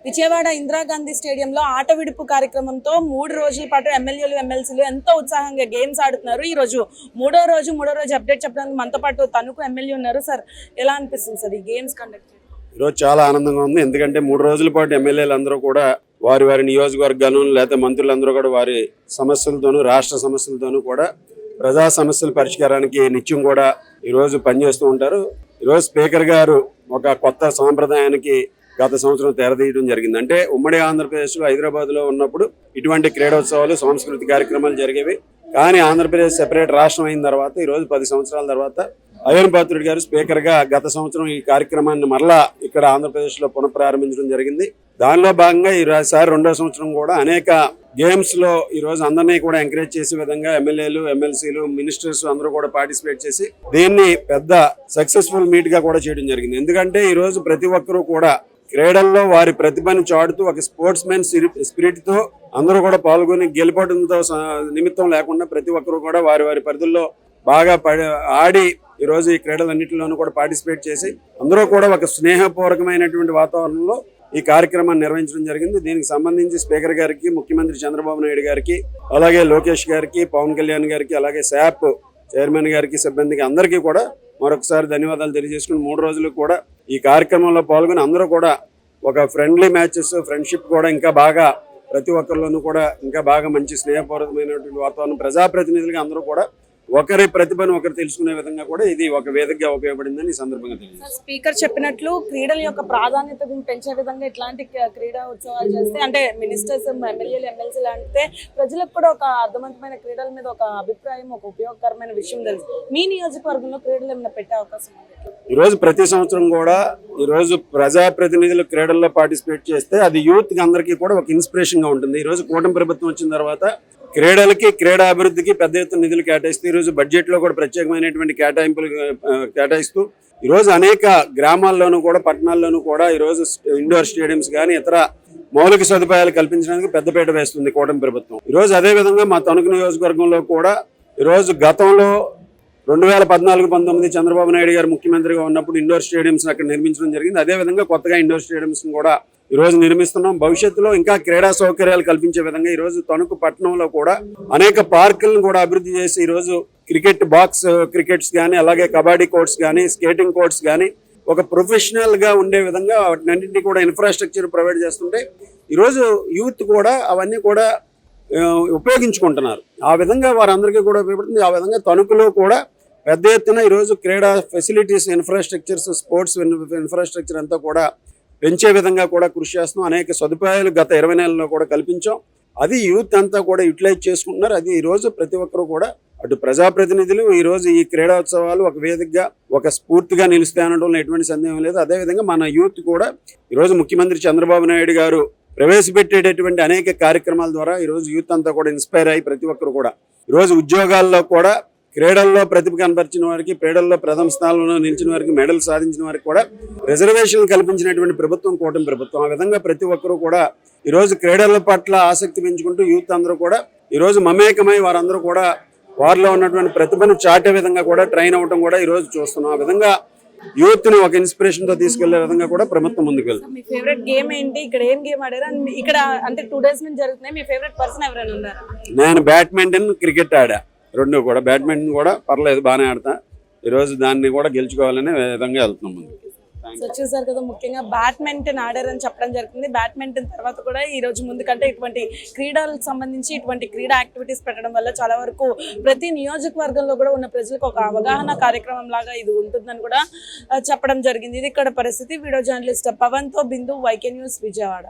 విజయవాడ ఇందిరాగాంధీ స్టేడియంలో ఆట విడుపు కార్యక్రమంతో 3 రోజుల పాటు ఎమ్మెల్యేలు ఎమ్మెల్సీలు ఎంతో ఉత్సాహంగా గేమ్స్ ఆడుతున్నారు. ఈ రోజు మూడో రోజు అప్డేట్ చెప్పడానికి మనతో పాటు తణుకు ఎమ్మెల్యే ఉన్నారు. సార్, ఎలా అనిపిస్తుంది సార్ ఈ గేమ్స్ కండక్ట్ చేయడం? ఈరోజు చాలా ఆనందంగా ఉంది. ఎందుకంటే 3 రోజుల పాటు ఎమ్మెల్యేలు అందరూ కూడా వారి నియోజకవర్గాలను లేదా మంత్రులందరూ కూడా వారి సమస్యలతోనూ రాష్ట్ర సమస్యలతోనూ కూడా ప్రజా సమస్యల పరిష్కారానికి నిత్యం కూడా ఈరోజు పనిచేస్తూ ఉంటారు. ఈరోజు స్పీకర్ గారు ఒక కొత్త సాంప్రదాయానికి గత సంవత్సరం తెరదీయడం జరిగింది. అంటే ఉమ్మడి ఆంధ్రప్రదేశ్లో హైదరాబాద్లో ఉన్నప్పుడు ఇటువంటి క్రీడోత్సవాలు సాంస్కృతిక కార్యక్రమాలు జరిగేవి. కానీ ఆంధ్రప్రదేశ్ సెపరేట్ రాష్ట్రం అయిన తర్వాత ఈరోజు 10 సంవత్సరాల తర్వాత అయ్యన్ పాత్రుడు గారు స్పీకర్గా గత సంవత్సరం ఈ కార్యక్రమాన్ని మరలా ఇక్కడ ఆంధ్రప్రదేశ్లో పునఃప్రారంభించడం జరిగింది. దానిలో భాగంగా ఈసారి 2వ సంవత్సరం కూడా అనేక గేమ్స్లో ఈరోజు అందరినీ కూడా ఎంకరేజ్ చేసే విధంగా ఎమ్మెల్యేలు ఎమ్మెల్సీలు మినిస్టర్స్ అందరూ కూడా పార్టిసిపేట్ చేసి దీన్ని పెద్ద సక్సెస్ఫుల్ మీట్గా కూడా చేయడం జరిగింది. ఎందుకంటే ఈరోజు ప్రతి ఒక్కరూ కూడా క్రీడల్లో వారి ప్రతిభను చాటుతూ ఒక స్పోర్ట్స్ మెన్ స్పిరిట్తో అందరూ కూడా పాల్గొని గెలుపడంతో నిమిత్తం లేకుండా ప్రతి ఒక్కరూ కూడా వారి పరిధుల్లో బాగా ఆడి ఈరోజు ఈ క్రీడలన్నింటిలోనూ కూడా పార్టిసిపేట్ చేసి అందరూ కూడా ఒక స్నేహపూర్వకమైనటువంటి వాతావరణంలో ఈ కార్యక్రమాన్ని నిర్వహించడం జరిగింది. దీనికి సంబంధించి స్పీకర్ గారికి, ముఖ్యమంత్రి చంద్రబాబు నాయుడు గారికి, అలాగే లోకేష్ గారికి, పవన్ కళ్యాణ్ గారికి, అలాగే శాప్ చైర్మన్ గారికి, సిబ్బందికి అందరికీ కూడా మరొకసారి ధన్యవాదాలు తెలియజేసుకుని 3 రోజులు కూడా ఈ కార్యక్రమంలో పాల్గొని అందరూ కూడా ఒక ఫ్రెండ్లీ మ్యాచెస్, ఫ్రెండ్షిప్ కూడా ఇంకా బాగా ప్రతి ఒక్కరిలోనూ కూడా ఇంకా బాగా మంచి స్నేహపూర్వకమైనటువంటి వాతావరణం ప్రజాప్రతినిధులుగా అందరూ కూడా ఒకరి ప్రతిభను ఒకరు తెలుసుకునే విధంగా కూడా ఇది ఒక వేదికగా ఉపయోగపడిందని ఈ సందర్భంగా తెలియదు. స్పీకర్ చెప్పినట్లు క్రీడల యొక్క ప్రాధాన్యతను పెంచే విధంగా ఇట్లాంటి క్రీడా ఉత్సవాలు చేస్తే అంటే మినిస్టర్స్, ఎమ్మెల్యేలు, ఎమ్మెల్సీలు అంటే ప్రజలకు కూడా ఒక అర్థవంతమైన క్రీడల మీద ఒక అభిప్రాయం, ఒక ఉపయోగకరమైన విషయం తెలుసు. మీ నియోజకవర్గంలో క్రీడలు ఏమైనా పెట్టే అవకాశం ఉంది? ఈరోజు ప్రతి సంవత్సరం కూడా ఈరోజు ప్రజాప్రతినిధులు క్రీడల్లో పార్టిసిపేట్ చేస్తే అది యూత్కి అందరికీ కూడా ఒక ఇన్స్పిరేషన్గా ఉంటుంది. ఈరోజు కూటమి ప్రభుత్వం వచ్చిన తర్వాత క్రీడలకి, క్రీడా అభివృద్ధికి పెద్ద ఎత్తున నిధులు కేటాయిస్తూ ఈరోజు బడ్జెట్లో కూడా ప్రత్యేకమైనటువంటి కేటాయింపులు కేటాయిస్తూ ఈరోజు అనేక గ్రామాల్లోనూ కూడా పట్టణాల్లోనూ కూడా ఈరోజు ఇండోర్ స్టేడియంస్ కానీ ఇతర మౌలిక సదుపాయాలు కల్పించడానికి పెద్దపీట వేస్తుంది కూటమి ప్రభుత్వం. ఈరోజు అదేవిధంగా మా తణుకు నియోజకవర్గంలో కూడా ఈరోజు గతంలో 2014-19 చంద్రబాబు నాయుడు గారు ముఖ్యమంత్రిగా ఉన్నప్పుడు ఇండోర్ స్టేడియంస్ అక్కడ నిర్మించడం జరిగింది. అదేవిధంగా కొత్తగా ఇండోర్ స్టేడియంస్ కూడా ఈరోజు నిర్మిస్తున్నాం. భవిష్యత్తులో ఇంకా క్రీడా సౌకర్యాలు కల్పించే విధంగా ఈరోజు తణుకు పట్టణంలో కూడా అనేక పార్కులను కూడా అభివృద్ధి చేసి ఈరోజు క్రికెట్స్ కానీ, అలాగే కబడ్డీ కోర్ట్స్ కానీ, స్కేటింగ్ కోర్ట్స్ కానీ ఒక ప్రొఫెషనల్గా ఉండే విధంగా వాటినన్నింటినీ కూడా ఇన్ఫ్రాస్ట్రక్చర్ ప్రొవైడ్ చేస్తుంటే ఈరోజు యూత్ కూడా అవన్నీ కూడా ఉపయోగించుకుంటున్నారు. ఆ విధంగా వారందరికీ కూడా ఉపయోగపడుతుంది. ఆ విధంగా తణుకులో కూడా పెద్ద ఎత్తున ఈరోజు క్రీడా ఫెసిలిటీస్, ఇన్ఫ్రాస్ట్రక్చర్స్, స్పోర్ట్స్ ఇన్ఫ్రాస్ట్రక్చర్ అంతా కూడా పెంచే విధంగా కూడా కృషి చేస్తున్నాం. అనేక సదుపాయాలు గత 20 నెలల్లో కూడా కల్పించాం. అది యూత్ అంతా కూడా యూటిలైజ్ చేసుకుంటున్నారు. అది ఈరోజు ప్రతి ఒక్కరు కూడా అటు ప్రజాప్రతినిధులు ఈరోజు ఈ క్రీడోత్సవాలు ఒక వేదికగా, ఒక స్ఫూర్తిగా నిలుస్తాయనడంలో ఎటువంటి సందేహం లేదు. అదేవిధంగా మన యూత్ కూడా ఈరోజు ముఖ్యమంత్రి చంద్రబాబు నాయుడు గారు ప్రవేశపెట్టేటటువంటి అనేక కార్యక్రమాల ద్వారా ఈరోజు యూత్ అంతా కూడా ఇన్స్పైర్ అయ్యి ప్రతి ఒక్కరు కూడా ఈరోజు ఉద్యోగాల్లో కూడా క్రీడల్లో ప్రతిభ కనపరిచిన వారికి, క్రీడల్లో ప్రథమ స్థానంలో నిలిచిన వారికి, మెడల్ సాధించిన వారికి కూడా రిజర్వేషన్లు కల్పించినటువంటి ప్రభుత్వం కూటమి ప్రభుత్వం. ఆ విధంగా ప్రతి ఒక్కరూ కూడా ఈరోజు క్రీడల పట్ల ఆసక్తి పెంచుకుంటూ యూత్ అందరూ కూడా ఈరోజు మమేకమై వారందరూ కూడా వారిలో ఉన్నటువంటి ప్రతిభను చాటే విధంగా కూడా ట్రైన్ అవ్వడం కూడా ఈరోజు చూస్తున్నాం. ఆ విధంగా యూత్ ని ఒక ఇన్స్పిరేషన్ తో తీసుకెళ్లే విధంగా కూడా ప్రభుత్వం ముందుకు వెళ్తుంది. మీ ఫేవరెట్ గేమ్ ఏంటి? ఇక్కడ ఏం గేమ్ ఆడారు? ఇక్కడ అంటే 2 days నుంచి జరుగుతున్నాయి. మీ ఫేవరెట్ పర్సన్ ఎవరైనా ఉన్నారా? నేను బ్యాడ్మింటన్, క్రికెట్ ఆడా. 2 కూడా. బ్యాడ్మింటన్ కూడా పర్లేదు, బాగానే ఆడతా. ఈరోజు దాన్ని కూడా గెలుచుకోవాలనే విధంగా వెళ్తున్నాం ముందు. చూసారు కదా, ముఖ్యంగా బ్యాడ్మింటన్ ఆడారని చెప్పడం జరుగుతుంది. బ్యాడ్మింటన్ తర్వాత కూడా ఈ రోజు ముందు కంటే ఇటువంటి క్రీడలకు సంబంధించి ఇటువంటి క్రీడా యాక్టివిటీస్ పెట్టడం వల్ల చాలా వరకు ప్రతి నియోజకవర్గంలో కూడా ఉన్న ప్రజలకు ఒక అవగాహన కార్యక్రమం లాగా ఇది ఉంటుందని కూడా చెప్పడం జరిగింది. ఇది ఇక్కడ పరిస్థితి. వీడియో జర్నలిస్ట్ పవన్తో బిందు, YK న్యూస్, విజయవాడ.